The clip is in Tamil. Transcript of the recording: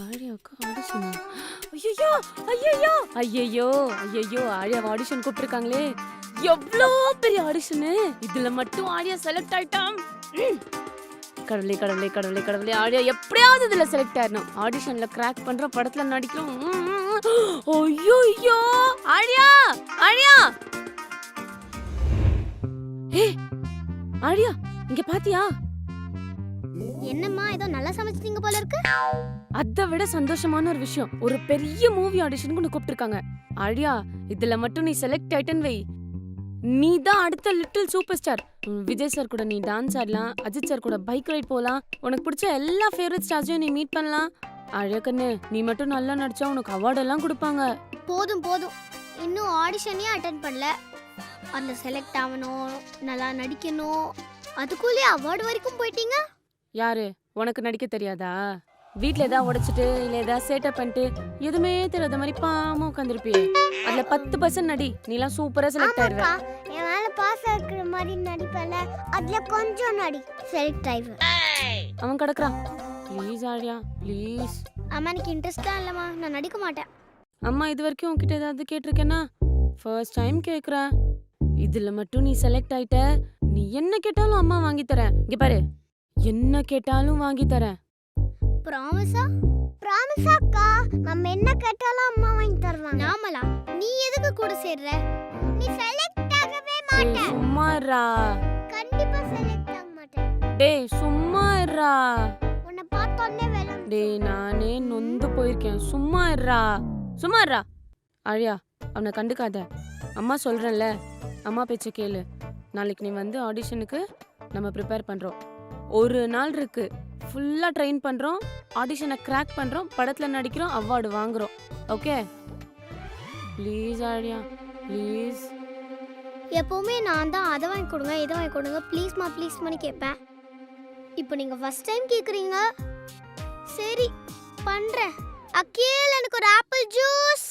ஆழியாவுக்கு ஆடிஷனா? ஐயோ ஐயோ ஐயோ ஐயோ ஆழியா ஆடிஷன் கூப்பிட்டுருக்காங்களே. எவ்வளோ பெரிய ஆடிஷனு. இதுல மட்டும் ஆழியா செலக்ட் ஆயிட்டான். கடவுளே கடவுளே கடவுளே கடவுளே ஆழியா எப்படியாவது இதுல செலக்ட் ஆயிடணும். ஆடிஷன்ல கிராக் பண்றோம், படத்துல நடிக்கிறோம். ஐயோ ஐயோ ஆழியா ஆழியா ஏ ஆழியா இங்க பாத்தியா? என்னம்மா ஏதோ நல்லா சமைச்சிட்டீங்க போல இருக்கு. அதை விட சந்தோஷமான ஒரு விஷயம், ஒரு பெரிய மூவி ஆடிஷனுக்கு உன்னை கூப்பிட்டுருக்காங்க. ஆழியா இதுல மட்டும் நீ செலக்ட் ஆயிட்டன்னு வை, நீ தான் அடுத்த little super star. Vijay sir கூட நீ டான்ஸ் ஆடலாம், அஜித் சார் கூட பைக் ரைட் போலாம், உனக்கு பிடிச்ச எல்லா ஃபேவரட் ஸ்டார்ஸையும் நீ மீட் பண்ணலாம். அழகா கண்ணு, நீ மட்டும் நல்லா நடிச்சா உனக்கு அவார்ட் எல்லாம் கொடுப்பாங்க. போதும் போதும், இன்னும் ஆடிஷனே அட்டென்ட் பண்ணல, அதில் செலக்ட் ஆகணும், நல்லா நடிக்கணும், அதுக்குள்ளே அவார்டு வரைக்கும் போயிட்டீங்க. யாரு உனக்கு நடிக்க தெரியாதா? வீட்ல ஏதாவது உடைச்சிட்டு இல்ல ஏதாவது சேட்டப் பண்ணிட்டு எதுவுமே தெரியாத மாதிரி பாமா உட்காந்துருப்பியே. அதுல 10% நடி, நீலாம் சூப்பரா செலக்ட் ஆயிடுவ. என் மேல பாஸ் இருக்கிற மாதிரி நடிப்பல, அதுல கொஞ்சம் நடி செலக்ட் ஆயிடுவ. அவன் கிடக்குறான். ப்ளீஸ் ஆழியா ப்ளீஸ். அம்மா எனக்கு இன்ட்ரெஸ்டா இல்லம்மா, நான் நடிக்க மாட்டேன். அம்மா இது வரைக்கும் உன்கிட்ட ஏதாவது கேட்டிருக்கேன்னா? ஃபர்ஸ்ட் டைம் கேக்குறேன். இதுல மட்டும் நீ செலக்ட் ஆயிட்ட, நீ என்ன கேட்டாலும் அம்மா வாங்கி தரேன். இங்க பாரு, என்ன கேட்டாலும் வாங்கி தரேன். ப்ராமிஸா? ப்ராமிஸாக்கா, நம்ம என்ன கேட்டாலும் அம்மா வாங்கி தருவாங்க. நாமலா நீ எதுக்கு கூட சேர்ற? நீ செலக்ட் ஆகவே மாட்ட. சும்மா இருடா. கண்டிப்பா செலக்ட் ஆக மாட்டே. டேய் சும்மா இருடா. உன்னை பார்த்தோன்னே வேலை. டேய் நானே நொந்து போயிருக்கேன். சும்மா இருடா. சும்மா இருடா. ஆழியா அவனை கண்டுக்காத. அம்மா சொல்றேன்ல, அம்மா பேச்ச கேளு. நாளைக்கு நீ வந்து ஆடிஷனுக்கு நம்ம ப்ரிப்பேர் பண்றோம். ஒரு நாள் இருக்கு, ஃபுல்லா ட்ரெயின் பண்றோம், ஆடிஷனை கிராக் பண்றோம், படத்துல நடிக்கிறோம், அவார்டு வாங்குறோம். ஓகே ப்ளீஸ் ஆழியா ப்ளீஸ். எப்பவுமே நான் தான் அதை வாங்கி கொடுங்க இதை வாங்கி கொடுங்க ப்ளீஸ்மா ப்ளீஸ்மான்னு கேட்பேன். இப்போ நீங்க ஃபர்ஸ்ட் டைம் கேக்குறீங்க, சரி பண்றேன். அகில் எனக்கு ஒரு ஆப்பிள் ஜூஸ்.